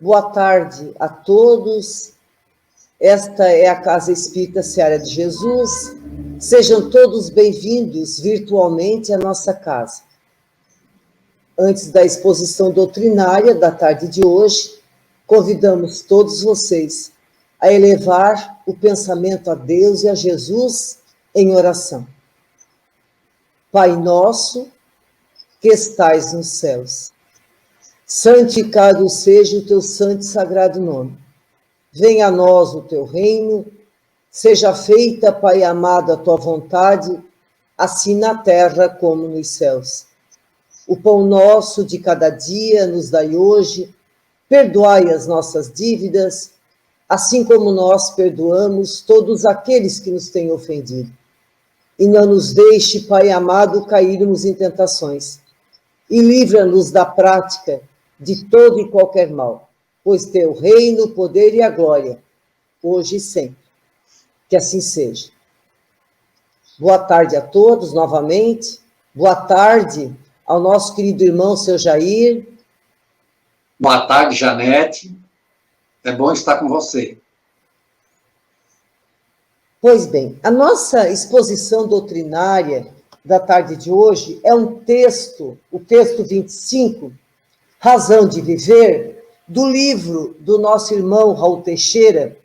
Boa tarde a todos. Esta é a Casa Espírita Seara de Jesus. Sejam todos bem-vindos virtualmente à nossa casa. Antes da exposição doutrinária da tarde de hoje, convidamos todos vocês a elevar o pensamento a Deus e a Jesus em oração. Pai nosso, que estais nos céus, santificado seja o teu santo e sagrado nome. Venha a nós o teu reino, seja feita, Pai amado, a tua vontade, assim na terra como nos céus. O pão nosso de cada dia nos dai hoje, perdoai as nossas dívidas, assim como nós perdoamos todos aqueles que nos têm ofendido. E não nos deixe, Pai amado, cairmos em tentações, e livra-nos da prática de todo e qualquer mal, pois teu reino, o poder e a glória, hoje e sempre. Que assim seja. Boa tarde a todos, novamente. Boa tarde ao nosso querido irmão, seu Jair. Boa tarde, Janete. É bom estar com você. Pois bem, a nossa exposição doutrinária da tarde de hoje é um texto, o texto 25, Razão de Viver, do livro do nosso irmão Raul Teixeira.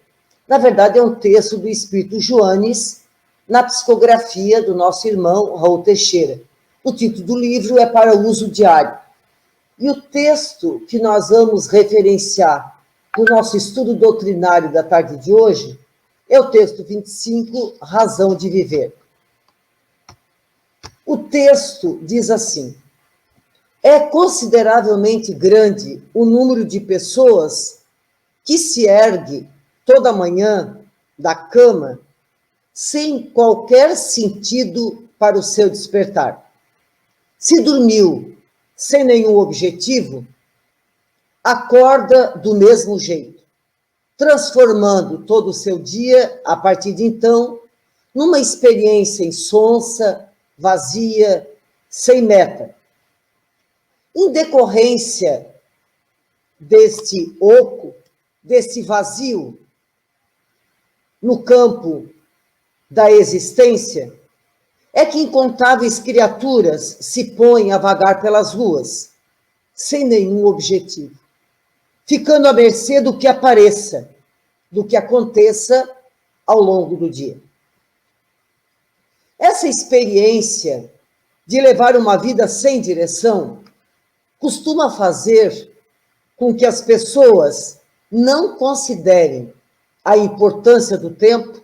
Na verdade, é um texto do Espírito Joanes, na psicografia do nosso irmão Raul Teixeira. O título do livro é Para Uso Diário. E o texto que nós vamos referenciar no nosso estudo doutrinário da tarde de hoje é o texto 25, Razão de Viver. O texto diz assim: é consideravelmente grande o número de pessoas que se ergue toda manhã da cama sem qualquer sentido para o seu despertar. Se dormiu sem nenhum objetivo, acorda do mesmo jeito, transformando todo o seu dia, a partir de então, numa experiência insonsa, vazia, sem meta. Em decorrência deste oco, desse vazio no campo da existência, é que incontáveis criaturas se põem a vagar pelas ruas, sem nenhum objetivo, ficando à mercê do que apareça, do que aconteça ao longo do dia. Essa experiência de levar uma vida sem direção costuma fazer com que as pessoas não considerem a importância do tempo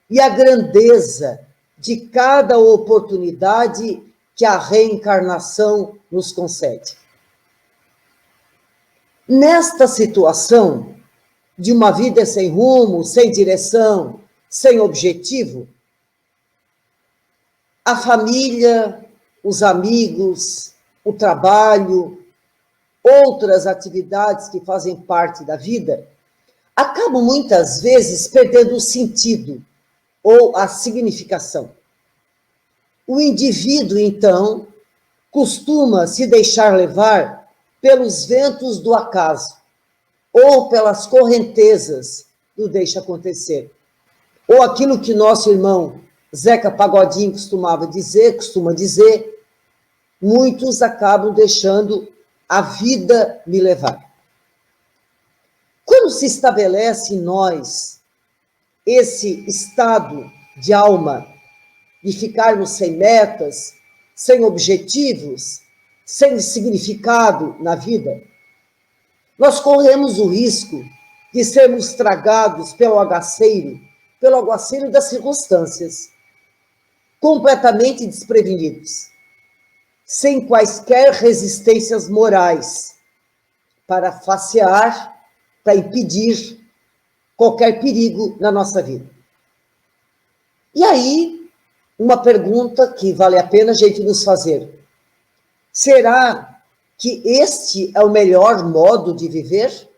e a grandeza de cada oportunidade que a reencarnação nos concede. Nesta situação de uma vida sem rumo, sem direção, sem objetivo, a família, os amigos, o trabalho, outras atividades que fazem parte da vida, acabam muitas vezes perdendo o sentido ou a significação. O indivíduo, então, costuma se deixar levar pelos ventos do acaso ou pelas correntezas do deixa acontecer. Ou aquilo que nosso irmão Zeca Pagodinho costuma dizer, muitos acabam deixando a vida me levar. Quando se estabelece em nós esse estado de alma, de ficarmos sem metas, sem objetivos, sem significado na vida, nós corremos o risco de sermos tragados pelo aguaceiro das circunstâncias, completamente desprevenidos, sem quaisquer resistências morais para facear, para impedir qualquer perigo na nossa vida. E aí, uma pergunta que vale a pena a gente nos fazer: será que este é o melhor modo de viver?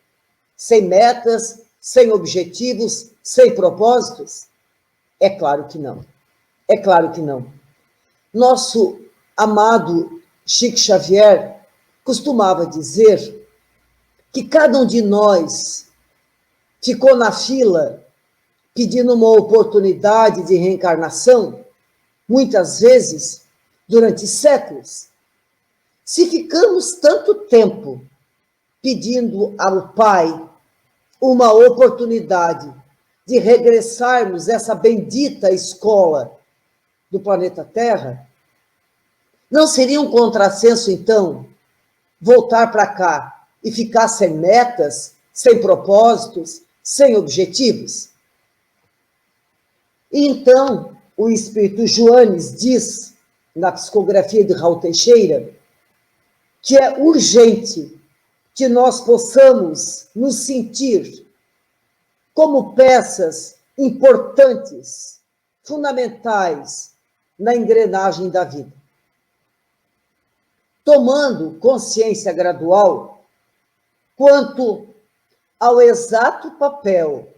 Sem metas, sem objetivos, sem propósitos? É claro que não. É claro que não. Nosso amado Chico Xavier costumava dizer que cada um de nós ficou na fila pedindo uma oportunidade de reencarnação, muitas vezes durante séculos. Se ficamos tanto tempo pedindo ao Pai uma oportunidade de regressarmos a essa bendita escola do planeta Terra, não seria um contrassenso, então, voltar para cá e ficar sem metas, sem propósitos, sem objetivos? E então, o Espírito Joanes diz, na psicografia de Raul Teixeira, que é urgente que nós possamos nos sentir como peças importantes, fundamentais na engrenagem da vida. Tomando consciência gradual quanto ao exato papel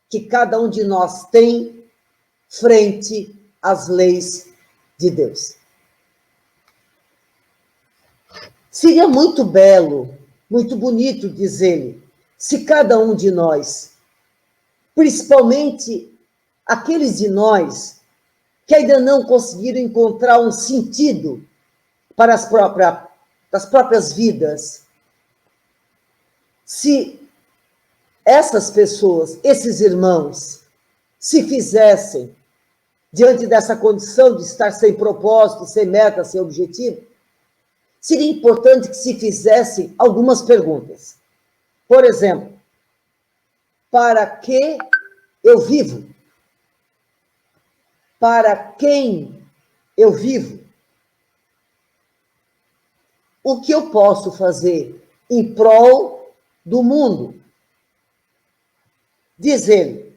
que cada um de nós tem frente às leis de Deus. Seria muito belo, muito bonito, diz ele, se cada um de nós, principalmente aqueles de nós que ainda não conseguiram encontrar um sentido para as próprias vidas, se essas pessoas, esses irmãos, se fizessem, diante dessa condição de estar sem propósito, sem meta, sem objetivo, seria importante que se fizessem algumas perguntas. Por exemplo, para que eu vivo? Para quem eu vivo? O que eu posso fazer em prol do mundo? Diz ele,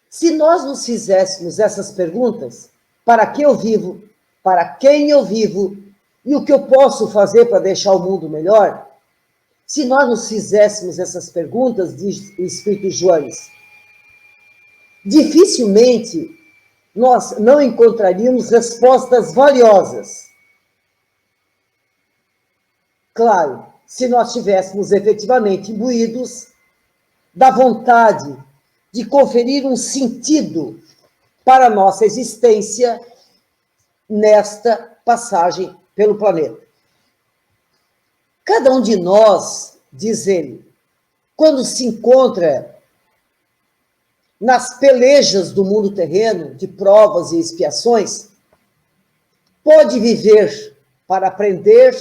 se nós nos fizéssemos essas perguntas, para que eu vivo, para quem eu vivo, e o que eu posso fazer para deixar o mundo melhor, se nós nos fizéssemos essas perguntas, diz o Espírito Joanes, dificilmente nós não encontraríamos respostas valiosas. Claro, se nós estivéssemos efetivamente imbuídos da vontade de conferir um sentido para a nossa existência nesta passagem pelo planeta. Cada um de nós, diz ele, quando se encontra nas pelejas do mundo terreno, de provas e expiações, pode viver para aprender,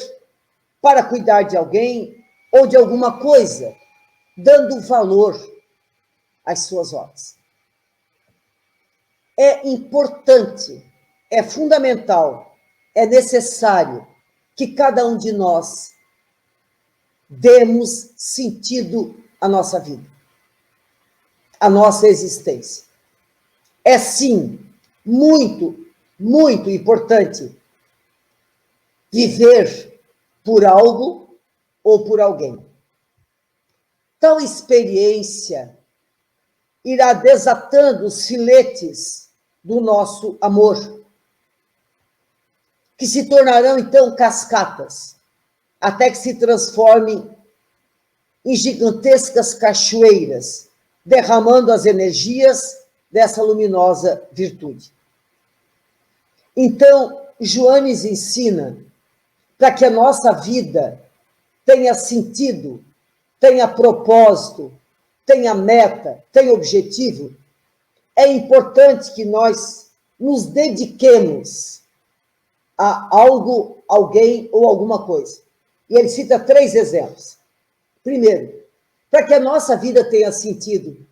para cuidar de alguém ou de alguma coisa, dando valor às suas obras. É importante, é fundamental, é necessário que cada um de nós demos sentido à nossa vida, à nossa existência. É, sim, muito, muito importante viver por algo ou por alguém. Tal experiência irá desatando os filetes do nosso amor, que se tornarão, então, cascatas, até que se transformem em gigantescas cachoeiras, derramando as energias dessa luminosa virtude. Então, Joanes ensina, para que a nossa vida tenha sentido, tenha propósito, tenha meta, tenha objetivo, é importante que nós nos dediquemos a algo, alguém ou alguma coisa. E ele cita 3 exemplos. Primeiro, para que a nossa vida tenha sentido,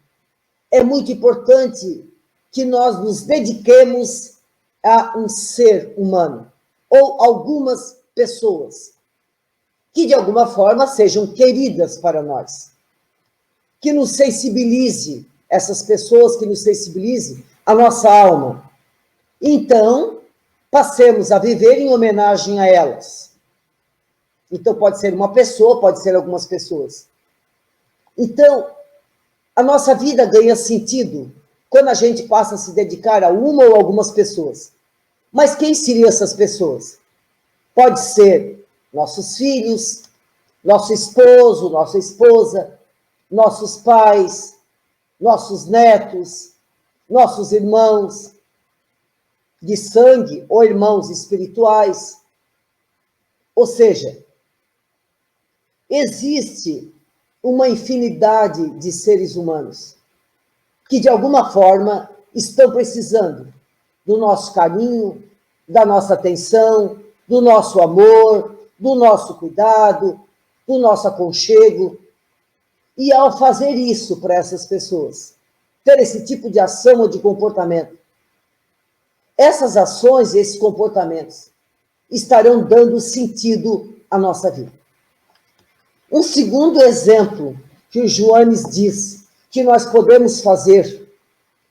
é muito importante que nós nos dediquemos a um ser humano, ou algumas pessoas, que de alguma forma sejam queridas para nós, que nos sensibilize, essas pessoas que nos sensibilize a nossa alma. Então, passemos a viver em homenagem a elas. Então, pode ser uma pessoa, pode ser algumas pessoas. Então, a nossa vida ganha sentido quando a gente passa a se dedicar a uma ou algumas pessoas. Mas quem seriam essas pessoas? Pode ser nossos filhos, nosso esposo, nossa esposa, nossos pais, nossos netos, nossos irmãos de sangue ou irmãos espirituais. Ou seja, existe uma infinidade de seres humanos que, de alguma forma, estão precisando do nosso carinho, da nossa atenção, do nosso amor, do nosso cuidado, do nosso aconchego. E ao fazer isso para essas pessoas, ter esse tipo de ação ou de comportamento, essas ações e esses comportamentos estarão dando sentido à nossa vida. Um segundo exemplo que o Joanes diz que nós podemos fazer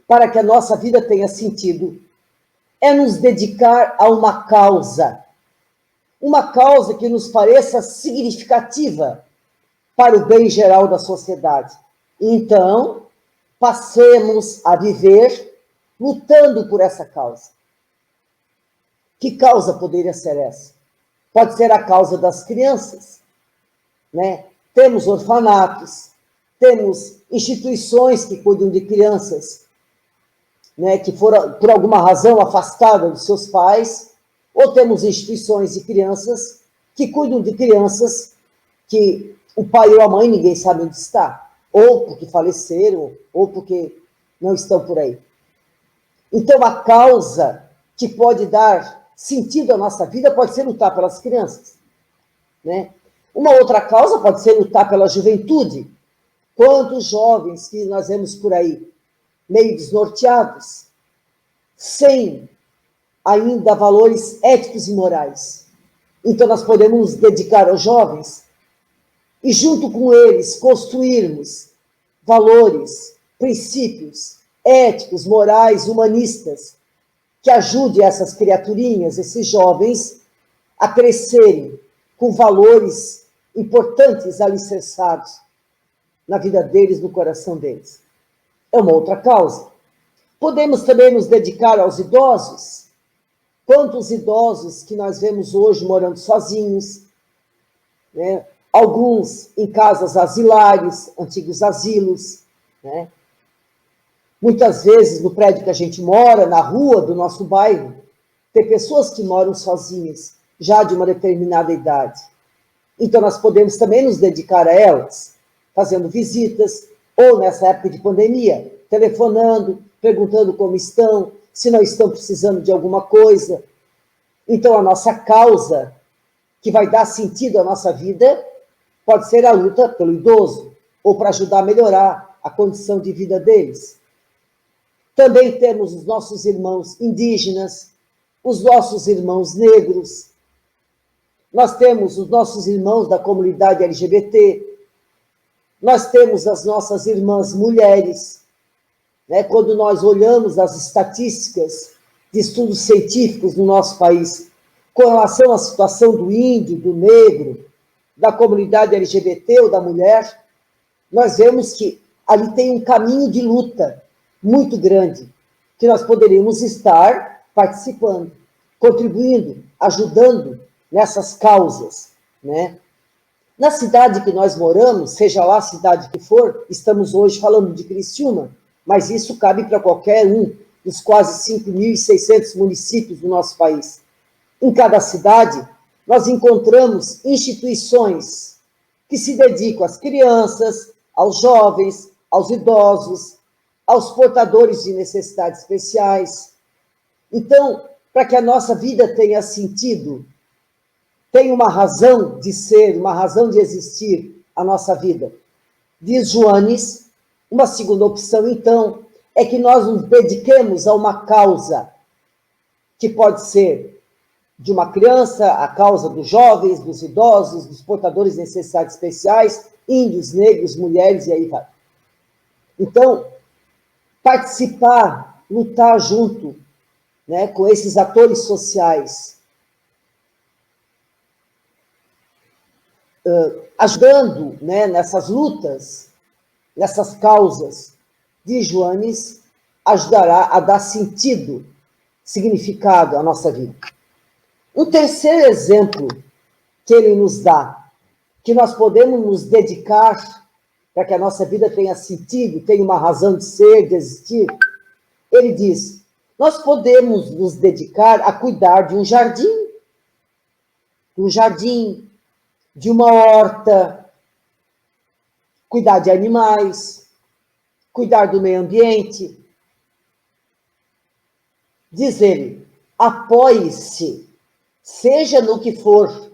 para que a nossa vida tenha sentido é nos dedicar a uma causa que nos pareça significativa para o bem geral da sociedade. Então, passemos a viver lutando por essa causa. Que causa poderia ser essa? Pode ser a causa das crianças, né? Temos orfanatos, temos instituições que cuidam de crianças, né, que foram, por alguma razão, afastadas dos seus pais, ou temos instituições de crianças que cuidam de crianças que o pai ou a mãe ninguém sabe onde está, ou porque faleceram, ou porque não estão por aí. Então, a causa que pode dar sentido à nossa vida pode ser lutar pelas crianças, né? Uma outra causa pode ser lutar pela juventude. Quantos jovens que nós vemos por aí, meio desnorteados, sem ainda valores éticos e morais. Então, nós podemos nos dedicar aos jovens e, junto com eles, construirmos valores, princípios éticos, morais, humanistas, que ajudem essas criaturinhas, esses jovens, a crescerem com valores importantes alicerçados na vida deles, no coração deles. É uma outra causa. Podemos também nos dedicar aos idosos. Quantos idosos que nós vemos hoje morando sozinhos, né? Alguns em casas asilares, antigos asilos, né? Muitas vezes no prédio que a gente mora, na rua do nosso bairro, tem pessoas que moram sozinhas, já de uma determinada idade. Então nós podemos também nos dedicar a elas, fazendo visitas, ou nessa época de pandemia, telefonando, perguntando como estão, se não estão precisando de alguma coisa. Então, a nossa causa, que vai dar sentido à nossa vida, pode ser a luta pelo idoso, ou para ajudar a melhorar a condição de vida deles. Também temos os nossos irmãos indígenas, os nossos irmãos negros, nós temos os nossos irmãos da comunidade LGBT, nós temos as nossas irmãs mulheres, né? Quando nós olhamos as estatísticas de estudos científicos no nosso país, com relação à situação do índio, do negro, da comunidade LGBT ou da mulher, nós vemos que ali tem um caminho de luta muito grande, que nós poderíamos estar participando, contribuindo, ajudando nessas causas, né? Na cidade que nós moramos, seja lá a cidade que for, estamos hoje falando de Criciúma, mas isso cabe para qualquer um dos quase 5.600 municípios do nosso país. Em cada cidade, nós encontramos instituições que se dedicam às crianças, aos jovens, aos idosos, aos portadores de necessidades especiais. Então, para que a nossa vida tenha sentido, tem uma razão de ser, uma razão de existir a nossa vida. Diz Joanes, uma segunda opção, então, é que nós nos dediquemos a uma causa, que pode ser de uma criança, a causa dos jovens, dos idosos, dos portadores de necessidades especiais, índios, negros, mulheres, e aí vai. Então, participar, lutar junto, né, com esses atores sociais, ajudando, né, nessas lutas, nessas causas de Joanes, ajudará a dar sentido, significado à nossa vida. Um terceiro exemplo que ele nos dá que nós podemos nos dedicar para que a nossa vida tenha sentido, tenha uma razão de ser, de existir. Ele diz, nós podemos nos dedicar a cuidar de um jardim, de uma horta, cuidar de animais, cuidar do meio ambiente. Diz ele, apoie-se, seja no que for,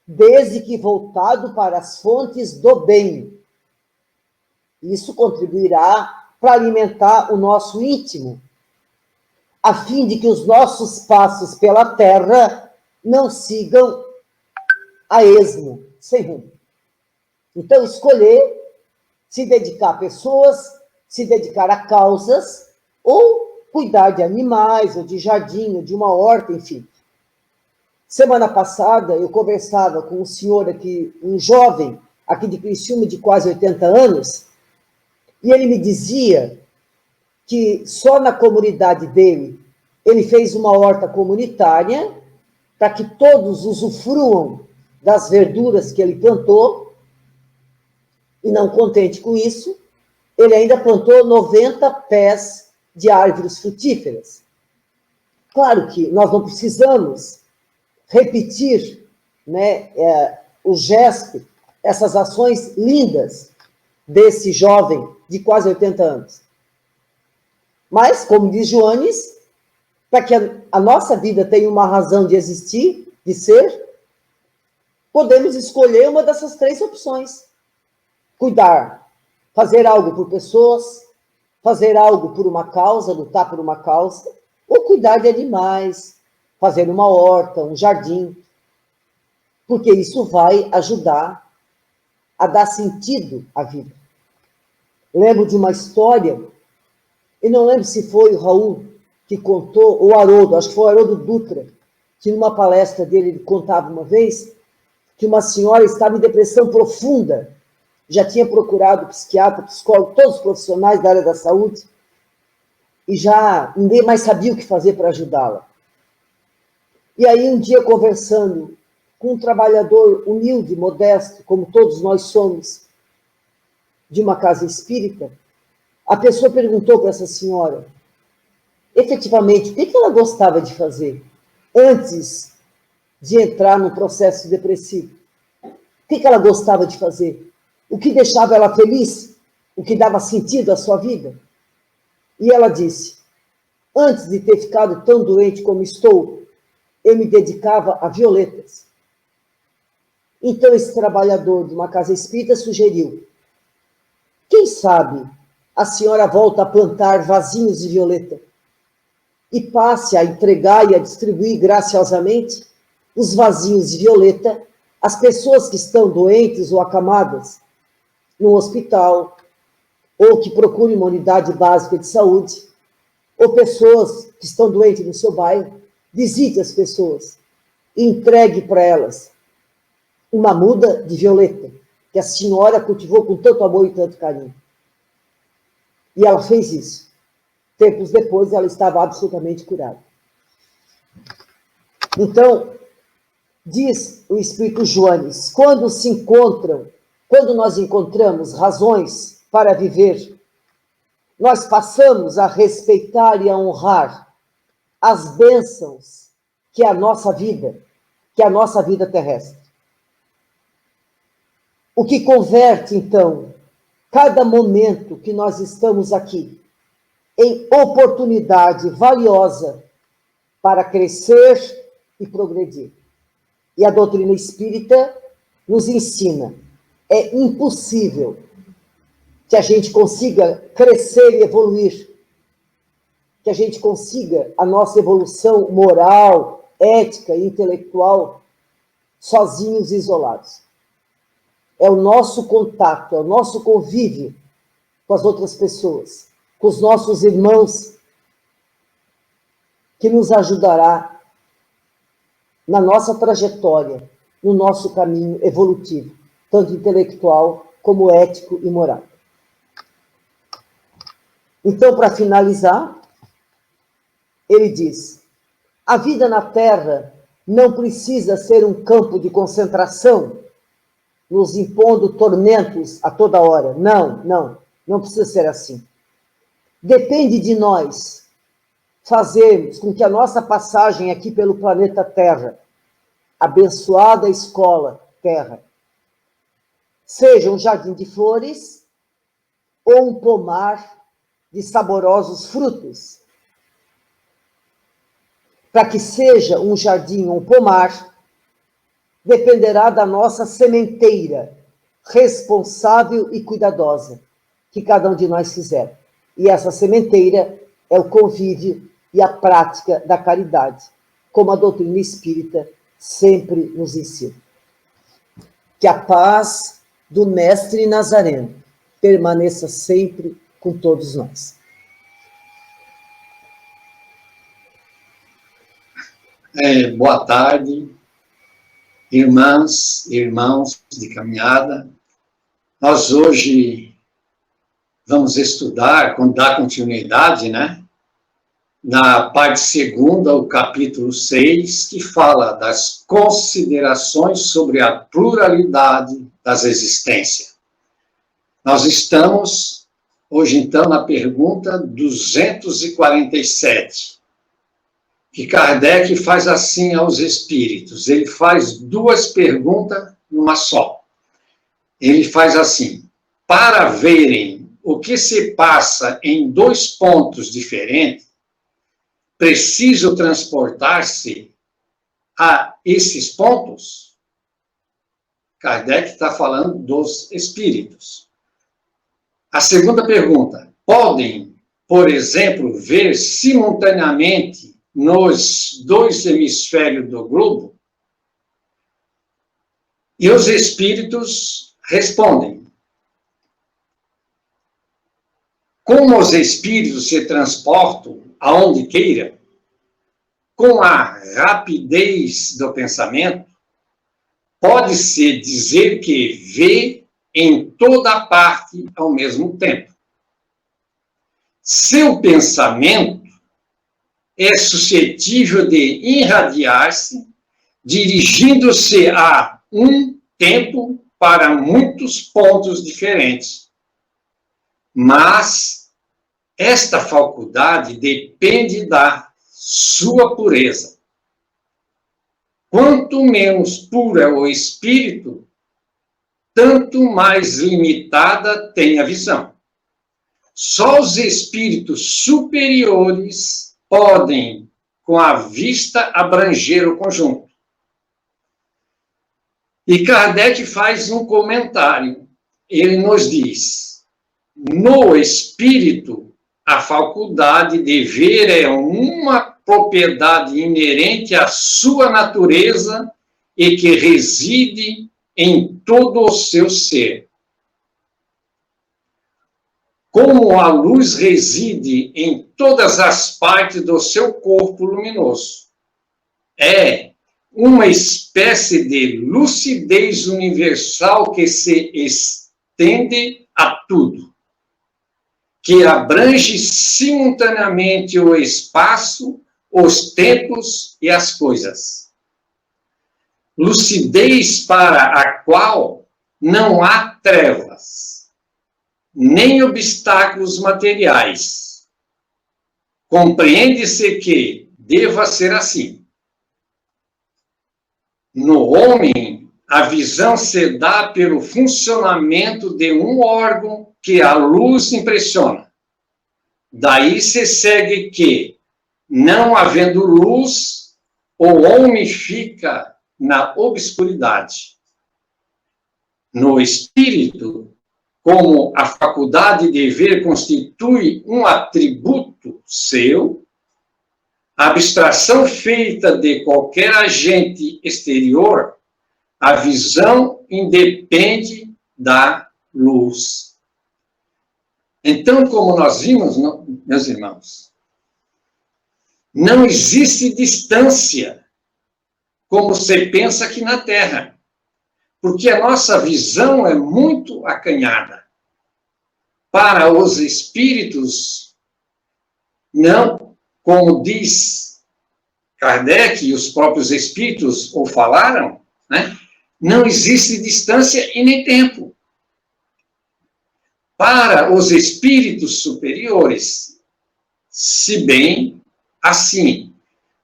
desde que voltado para as fontes do bem. Isso contribuirá para alimentar o nosso íntimo, a fim de que os nossos passos pela terra não sigam a esmo, sem rumo. Então, escolher se dedicar a pessoas, se dedicar a causas, ou cuidar de animais, ou de jardim, ou de uma horta, enfim. Semana passada, eu conversava com um senhor aqui, um jovem, aqui de Criciúma, de quase 80 anos, e ele me dizia que só na comunidade dele, ele fez uma horta comunitária para que todos usufruam das verduras que ele plantou, e não contente com isso, ele ainda plantou 90 pés de árvores frutíferas. Claro que nós não precisamos repetir, né, o gesto, essas ações lindas desse jovem de quase 80 anos. Mas, como diz Joanes, para que a nossa vida tenha uma razão de existir, de ser, podemos escolher uma dessas três opções. Cuidar, fazer algo por pessoas, fazer algo por uma causa, lutar por uma causa, ou cuidar de animais, fazer uma horta, um jardim, porque isso vai ajudar a dar sentido à vida. Lembro de uma história, e não lembro se foi o Raul que contou, ou o Haroldo, acho que foi o Haroldo Dutra, que numa palestra dele ele contava uma vez que uma senhora estava em depressão profunda, já tinha procurado psiquiatra, psicólogo, todos os profissionais da área da saúde, e já ninguém mais sabia o que fazer para ajudá-la. E aí, um dia, conversando com um trabalhador humilde, modesto, como todos nós somos, de uma casa espírita, a pessoa perguntou para essa senhora, efetivamente, o que ela gostava de fazer antes de entrar no processo depressivo? O que ela gostava de fazer? O que deixava ela feliz? O que dava sentido à sua vida? E ela disse, antes de ter ficado tão doente como estou, eu me dedicava a violetas. Então esse trabalhador de uma casa espírita sugeriu, quem sabe a senhora volta a plantar vasinhos de violeta e passe a entregar e a distribuir graciosamente os vasinhos de violeta às pessoas que estão doentes ou acamadas no hospital, ou que procurem uma unidade básica de saúde, ou pessoas que estão doentes no seu bairro. Visite as pessoas e entregue para elas uma muda de violeta que a senhora cultivou com tanto amor e tanto carinho. E ela fez isso. Tempos depois, ela estava absolutamente curada. Então, diz o Espírito Joanes, quando nós encontramos razões para viver, nós passamos a respeitar e a honrar as bênçãos que é a nossa vida terrestre. O que converte, então, cada momento que nós estamos aqui em oportunidade valiosa para crescer e progredir. E a doutrina espírita nos ensina, é impossível que a gente consiga crescer e evoluir, que a gente consiga a nossa evolução moral, ética e intelectual sozinhos e isolados. É o nosso contato, é o nosso convívio com as outras pessoas, com os nossos irmãos, que nos ajudará na nossa trajetória, no nosso caminho evolutivo, tanto intelectual como ético e moral. Então, para finalizar, ele diz, a vida na Terra não precisa ser um campo de concentração nos impondo tormentos a toda hora. Não precisa ser assim. Depende de nós fazermos com que a nossa passagem aqui pelo planeta Terra, abençoada escola Terra, seja um jardim de flores ou um pomar de saborosos frutos. Para que seja um jardim ou um pomar, dependerá da nossa sementeira, responsável e cuidadosa, que cada um de nós fizer. E essa sementeira é o convívio e a prática da caridade, como a doutrina espírita sempre nos ensina. Que a paz do Mestre Nazareno permaneça sempre com todos nós. Boa tarde, irmãs e irmãos de caminhada. Nós hoje vamos estudar, dar continuidade, né? Na parte segunda, o capítulo 6, que fala das considerações sobre a pluralidade das existências. Nós estamos, hoje então, na pergunta 247, que Kardec faz assim aos espíritos. Ele faz duas perguntas numa só. Ele faz assim: para verem o que se passa em dois pontos diferentes, preciso transportar-se a esses pontos? Kardec está falando dos espíritos. A segunda pergunta: podem, por exemplo, ver simultaneamente nos dois hemisférios do globo? E os espíritos respondem: como os espíritos se transportam aonde queira, com a rapidez do pensamento, pode-se dizer que vê em toda parte ao mesmo tempo. Seu pensamento é suscetível de irradiar-se, dirigindo-se a um tempo para muitos pontos diferentes. Mas esta faculdade depende da sua pureza. Quanto menos puro é o espírito, tanto mais limitada tem a visão. Só os espíritos superiores podem, com a vista, abranger o conjunto. E Kardec faz um comentário. Ele nos diz: no espírito, a faculdade de ver é uma propriedade inerente à sua natureza e que reside em todo o seu ser. Como a luz reside em todas as partes do seu corpo luminoso. É uma espécie de lucidez universal que se estende a tudo, que abrange simultaneamente o espaço, os tempos e as coisas. Lucidez para a qual não há trevas, nem obstáculos materiais. Compreende-se que deva ser assim. No homem, a visão se dá pelo funcionamento de um órgão que a luz impressiona. Daí se segue que, não havendo luz, o homem fica na obscuridade. No espírito, como a faculdade de ver constitui um atributo seu, a abstração feita de qualquer agente exterior, a visão independe da luz. Então, como nós vimos, meus irmãos, não existe distância, como se pensa aqui na Terra, porque a nossa visão é muito acanhada. Para os espíritos, não, como diz Kardec, e os próprios espíritos o falaram, né? não existe distância e nem tempo. Para os espíritos superiores, se bem assim,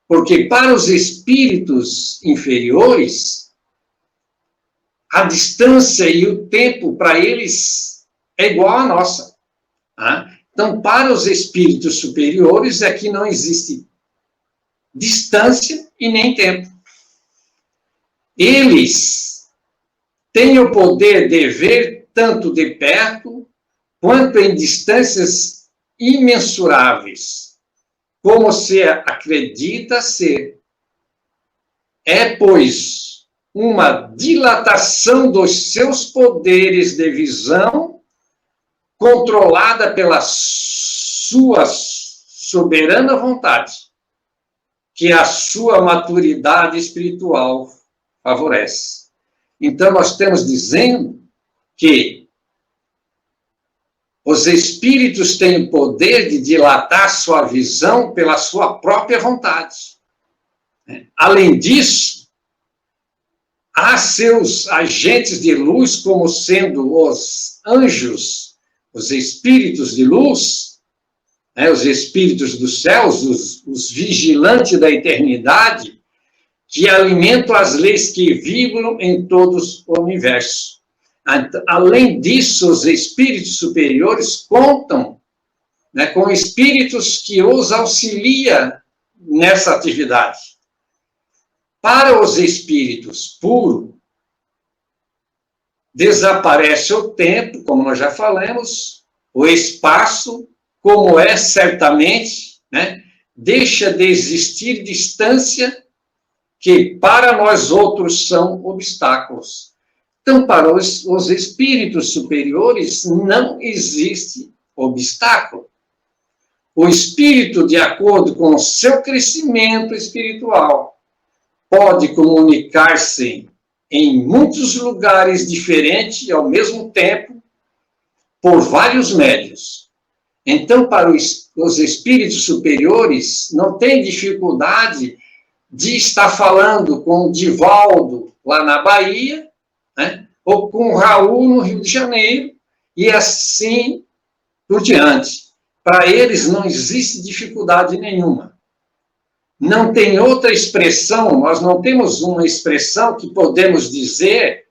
porque para os espíritos inferiores, a distância e o tempo para eles é igual à nossa. Tá? Então, para os espíritos superiores é que não existe distância e nem tempo. Eles têm o poder de ver tanto de perto quanto em distâncias imensuráveis, como se acredita ser. É, pois, uma dilatação dos seus poderes de visão, controlada pela sua soberana vontade, que a sua maturidade espiritual favorece. Então, nós estamos dizendo que os espíritos têm o poder de dilatar sua visão pela sua própria vontade. Além disso, há seus agentes de luz, como sendo os anjos, os espíritos de luz, os espíritos dos céus, os vigilantes da eternidade, que alimentam as leis que vibram em todos o universo. Além disso, os espíritos superiores contam com espíritos que os auxiliam nessa atividade. Para os espíritos puros, desaparece o tempo, como nós já falamos, o espaço, como é certamente, deixa de existir distância, que para nós outros são obstáculos. Então, para os espíritos superiores, não existe obstáculo. O espírito, de acordo com o seu crescimento espiritual, pode comunicar-se em muitos lugares diferentes ao mesmo tempo, por vários médios. Então, para os espíritos superiores, não tem dificuldade de estar falando com o Divaldo, lá na Bahia, ou com o Raul, no Rio de Janeiro, e assim por diante. Para eles não existe dificuldade nenhuma. Não tem outra expressão, nós não temos uma expressão que podemos dizer,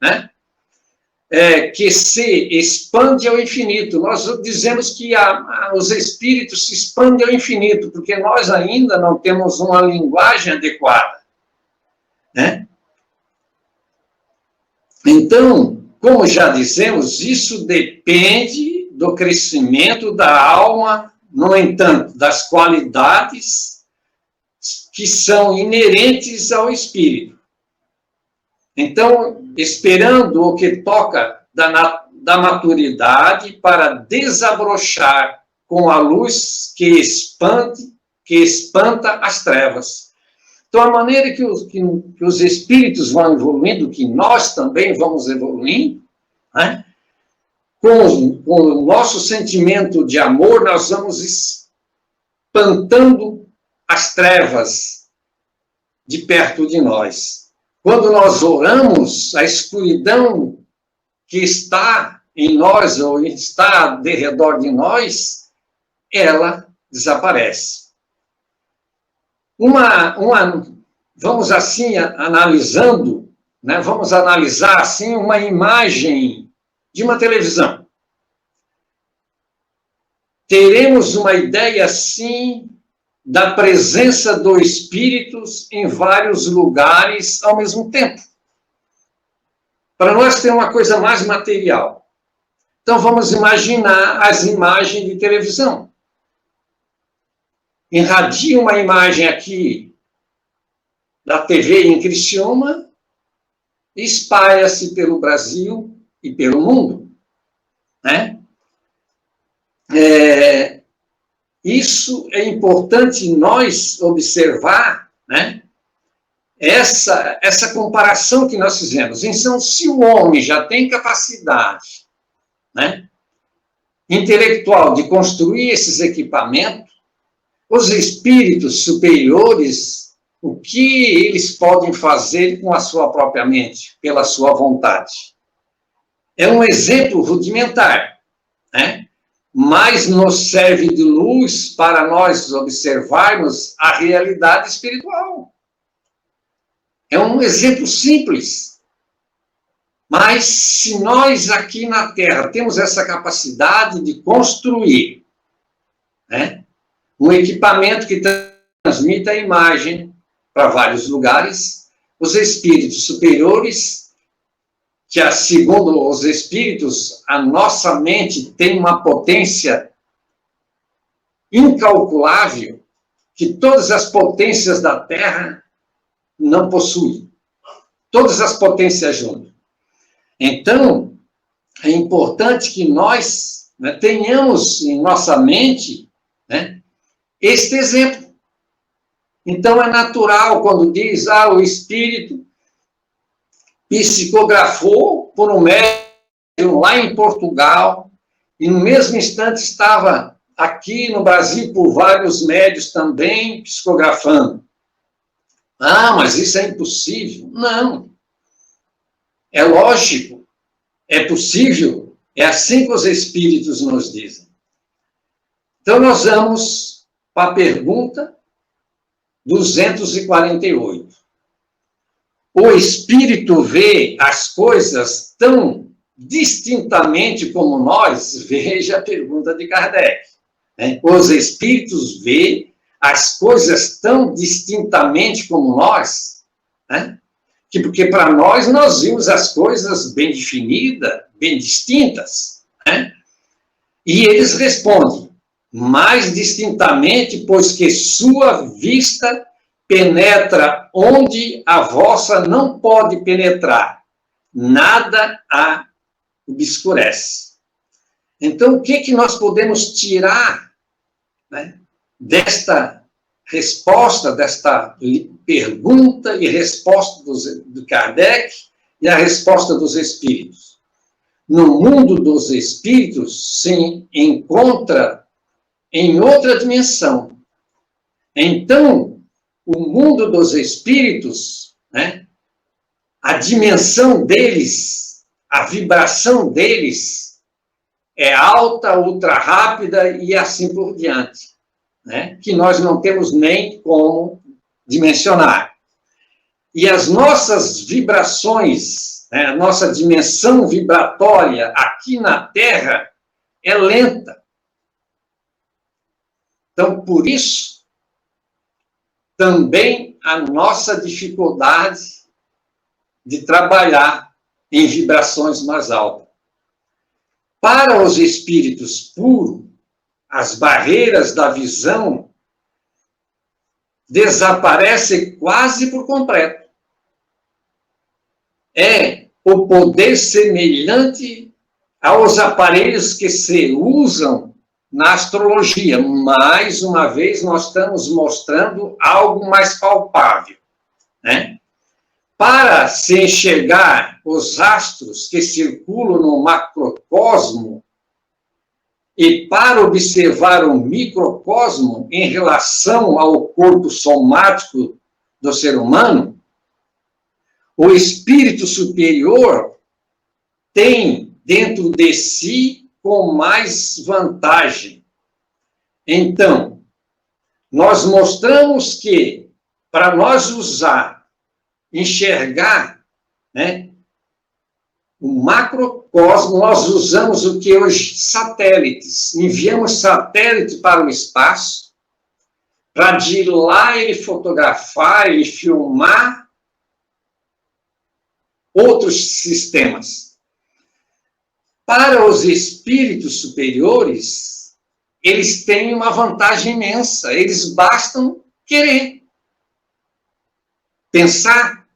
que se expande ao infinito. Nós dizemos que os espíritos se expandem ao infinito, porque nós ainda não temos uma linguagem adequada. Então, como já dizemos, isso depende do crescimento da alma, no entanto, das qualidades que são inerentes ao espírito. Então, esperando o que toca da maturidade para desabrochar com a luz que espanta as trevas. Então, a maneira que os espíritos vão evoluindo, que nós também vamos evoluindo, com o nosso sentimento de amor, nós vamos espantando as trevas de perto de nós. Quando nós oramos, a escuridão que está em nós, ou está de redor de nós, ela desaparece. Vamos assim, analisando, vamos analisar assim uma imagem de uma televisão. Teremos uma ideia, assim, da presença dos espíritos em vários lugares ao mesmo tempo. Para nós tem uma coisa mais material. Então, vamos imaginar as imagens de televisão. Irradia uma imagem aqui da TV em Criciúma e espalha-se pelo Brasil e pelo mundo. Isso é importante nós observar, essa comparação que nós fizemos. Então, se o homem já tem capacidade intelectual de construir esses equipamentos, os espíritos superiores o que eles podem fazer com a sua própria mente, pela sua vontade. É um exemplo rudimentar, né? Mas nos serve de luz para nós observarmos a realidade espiritual. É um exemplo simples. Mas se nós aqui na Terra temos essa capacidade de construir, né, um equipamento que transmita a imagem para vários lugares, os espíritos superiores, que segundo os espíritos, a nossa mente tem uma potência incalculável, que todas as potências da Terra não possuem. Todas as potências juntas. Então, é importante que nós, né, tenhamos em nossa mente, né, este exemplo. Então, é natural quando diz, o espírito psicografou por um médium lá em Portugal, e no mesmo instante estava aqui no Brasil por vários médios também psicografando. Mas isso é impossível. Não. É lógico, é possível, é assim que os espíritos nos dizem. Então, nós vamos para a pergunta 248. O espírito vê as coisas tão distintamente como nós? Veja a pergunta de Kardec. Né? Os espíritos vê as coisas tão distintamente como nós? Né? Porque para nós vimos as coisas bem definidas, bem distintas. Né? E eles respondem, mais distintamente, pois que sua vista penetra onde a vossa não pode penetrar. Nada a obscurece. Então, o que nós podemos tirar, né, desta resposta, desta pergunta e resposta do Kardec e a resposta dos espíritos? No mundo dos espíritos se encontra em outra dimensão. Então, o mundo dos espíritos, né, a dimensão deles, a vibração deles é alta, ultra rápida e assim por diante, né, que nós não temos nem como dimensionar. E as nossas vibrações, né, a nossa dimensão vibratória aqui na Terra é lenta. Então, por isso, também a nossa dificuldade de trabalhar em vibrações mais altas. Para os espíritos puros, as barreiras da visão desaparecem quase por completo. É o poder semelhante aos aparelhos que se usam na astrologia. Mais uma vez, nós estamos mostrando algo mais palpável, né? Para se enxergar os astros que circulam no macrocosmo e para observar o microcosmo em relação ao corpo somático do ser humano, o espírito superior tem dentro de si com mais vantagem. Então, nós mostramos que, para nós enxergar, né, o macrocosmo, nós usamos o que hoje? Satélites. Enviamos satélite para o espaço, para de lá ele fotografar, ele filmar outros sistemas. Para os espíritos superiores, eles têm uma vantagem imensa. Eles bastam querer. Pensar.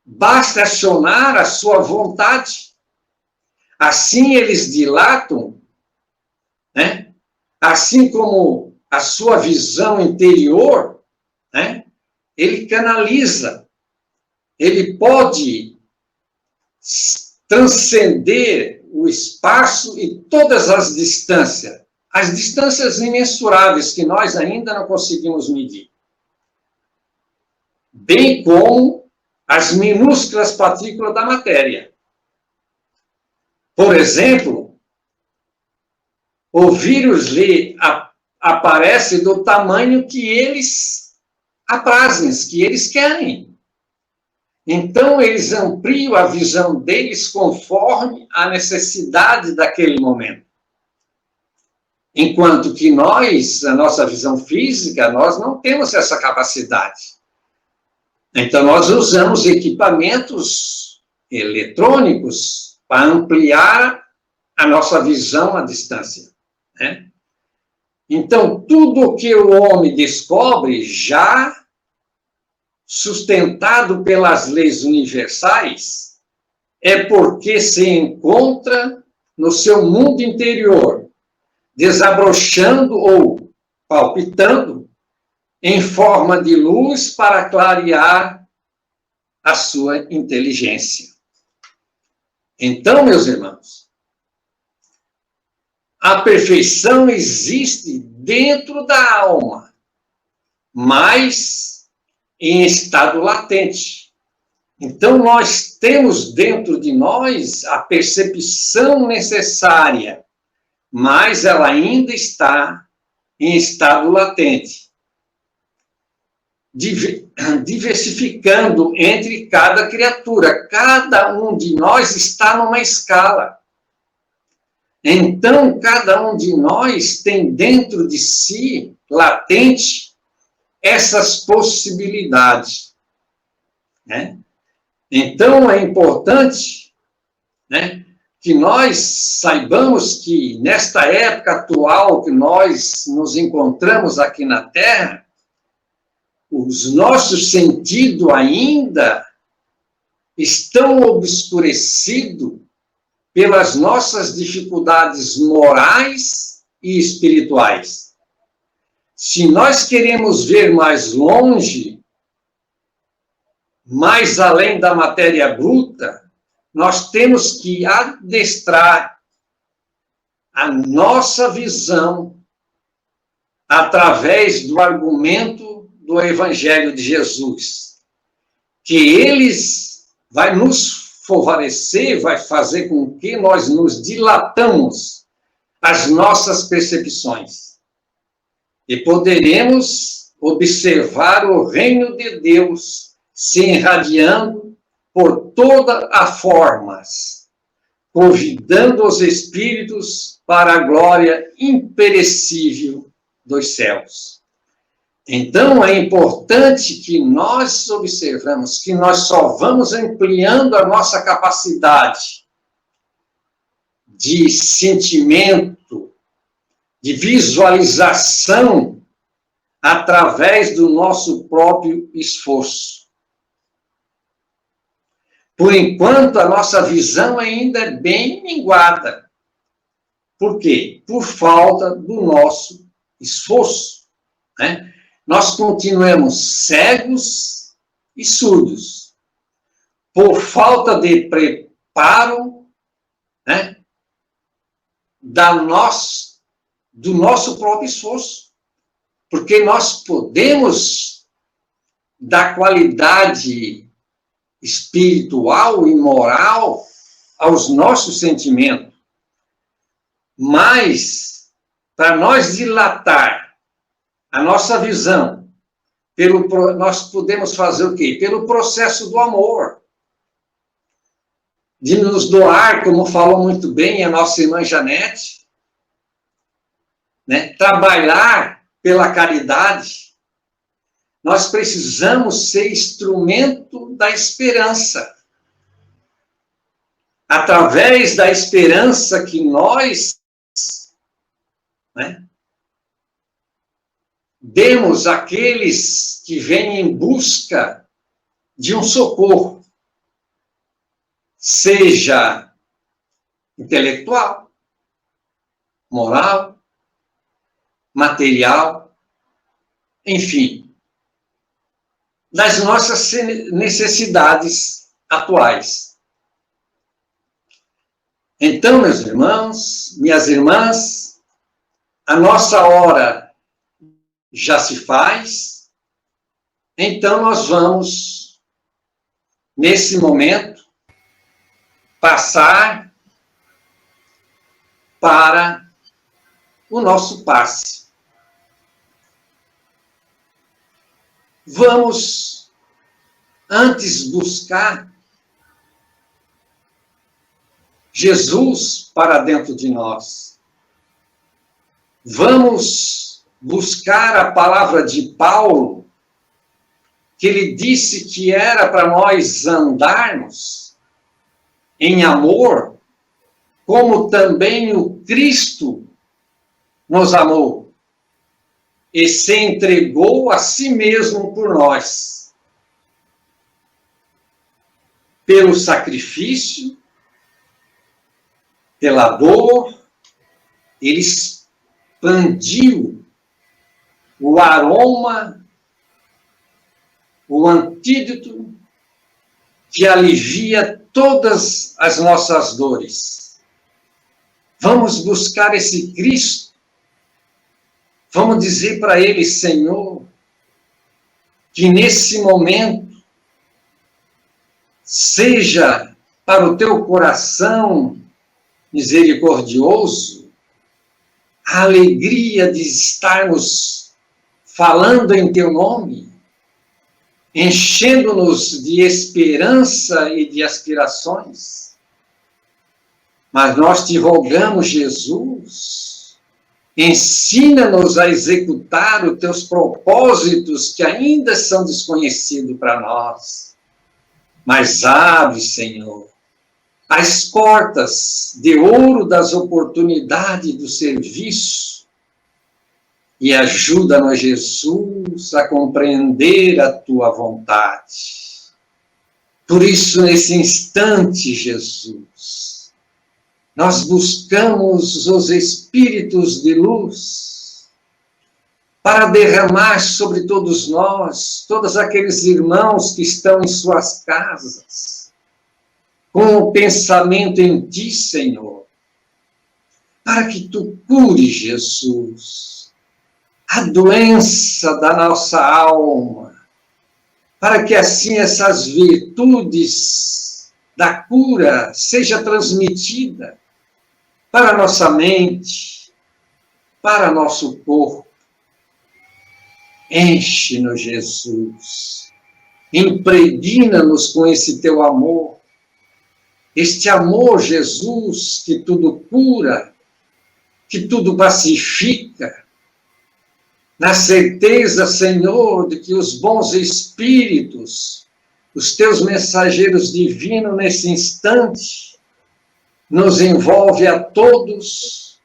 Basta acionar a sua vontade. Assim eles dilatam, né? Assim como a sua visão interior, né? Ele canaliza. Ele pode transcender o espaço e todas as distâncias imensuráveis que nós ainda não conseguimos medir. bem como as minúsculas partículas da matéria. Por exemplo, o vírus aparece do tamanho que eles aprazem, que eles querem. Então, eles ampliam a visão deles conforme a necessidade daquele momento. Enquanto que nós, a nossa visão física, nós não temos essa capacidade. Então, nós usamos equipamentos eletrônicos para ampliar a nossa visão à distância, né? Então, tudo que o homem descobre, já sustentado pelas leis universais, é porque se encontra no seu mundo interior, desabrochando ou palpitando em forma de luz para clarear a sua inteligência. Então, meus irmãos, a perfeição existe dentro da alma, mas em estado latente. Então, nós temos dentro de nós a percepção necessária, mas ela ainda está em estado latente, diversificando entre cada criatura. Cada um de nós está numa escala. Então, cada um de nós tem dentro de si, latente, essas possibilidades, né? Então, é importante, né, que nós saibamos que, nesta época atual que nós nos encontramos aqui na Terra, os nossos sentidos ainda estão obscurecidos pelas nossas dificuldades morais e espirituais. Se nós queremos ver mais longe, mais além da matéria bruta, nós temos que adestrar a nossa visão através do argumento do Evangelho de Jesus, que eles vai nos favorecer, vai fazer com que nós nos dilatamos as nossas percepções e poderemos observar o reino de Deus se irradiando por todas as formas, convidando os espíritos para a glória imperecível dos céus. Então, é importante que nós observamos que nós só vamos ampliando a nossa capacidade de sentimento, de visualização, através do nosso próprio esforço. Por enquanto, a nossa visão ainda é bem minguada. Por quê? Por falta do nosso esforço, né? Nós continuamos cegos e surdos, por falta de preparo, né, do nosso próprio esforço. Porque nós podemos dar qualidade espiritual e moral aos nossos sentimentos, mas para nós dilatar a nossa visão, nós podemos fazer o quê? Pelo processo do amor, de nos doar, como falou muito bem a nossa irmã Janete, né? Trabalhar pela caridade. Nós precisamos ser instrumento da esperança. Através da esperança que nós, né, demos àqueles que vêm em busca de um socorro, seja intelectual, moral, material, enfim, das nossas necessidades atuais. Então, meus irmãos, minhas irmãs, a nossa hora já se faz, Então, nós vamos, nesse momento, passar para o nosso passe. Vamos, antes, buscar Jesus para dentro de nós. Vamos buscar a palavra de Paulo, que ele disse que era para nós andarmos em amor, como também o Cristo nos amou e se entregou a si mesmo por nós. Pelo sacrifício, pela dor, ele expandiu o aroma, o antídoto que alivia todas as nossas dores. Vamos buscar esse Cristo. Vamos dizer para ele, Senhor, que nesse momento seja para o teu coração misericordioso a alegria de estarmos falando em teu nome, enchendo-nos de esperança e de aspirações. Mas nós te rogamos, Jesus, ensina-nos a executar os teus propósitos que ainda são desconhecidos para nós. Mas abre, Senhor, as portas de ouro das oportunidades do serviço e ajuda-nos, Jesus, a compreender a tua vontade. Por isso, nesse instante, Jesus, nós buscamos os espíritos de luz para derramar sobre todos nós, todos aqueles irmãos que estão em suas casas, com o pensamento em ti, Senhor, para que tu cures, Jesus, a doença da nossa alma, para que assim essas virtudes da cura seja transmitida para a nossa mente, para nosso corpo. Enche-nos, Jesus, impregna-nos com esse teu amor, este amor, Jesus, que tudo cura, que tudo pacifica, na certeza, Senhor, de que os bons espíritos, os teus mensageiros divinos nesse instante, nos envolve a todos.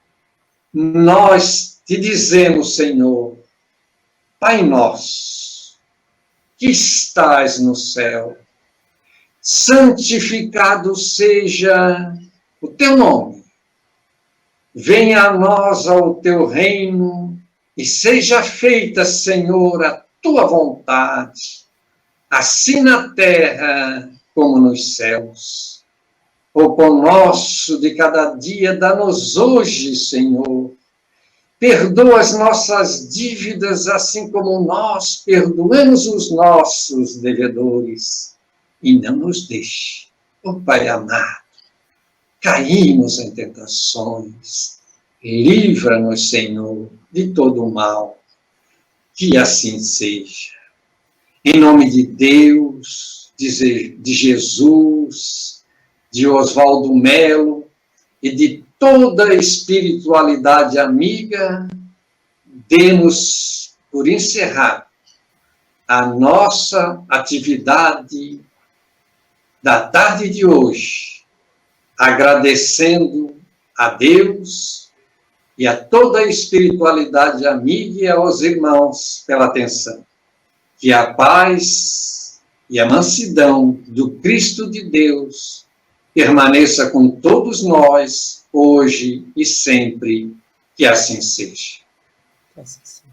Nós te dizemos, Senhor, Pai nosso, que estás no céu, santificado seja o teu nome. Venha a nós ao teu reino e seja feita, Senhor, a tua vontade, assim na terra como nos céus. O pão nosso de cada dia dá-nos hoje, Senhor. Perdoa as nossas dívidas, assim como nós perdoamos os nossos devedores. E não nos deixe, ó Pai amado, caímos em tentações. Livra-nos, Senhor, de todo o mal. Que assim seja. Em nome de Deus, de Jesus, de Oswaldo Melo e de toda a espiritualidade amiga, demos por encerrar a nossa atividade da tarde de hoje, agradecendo a Deus e a toda a espiritualidade amiga e aos irmãos pela atenção. Que a paz e a mansidão do Cristo de Deus permaneça com todos nós, hoje e sempre, que assim seja. Que assim seja.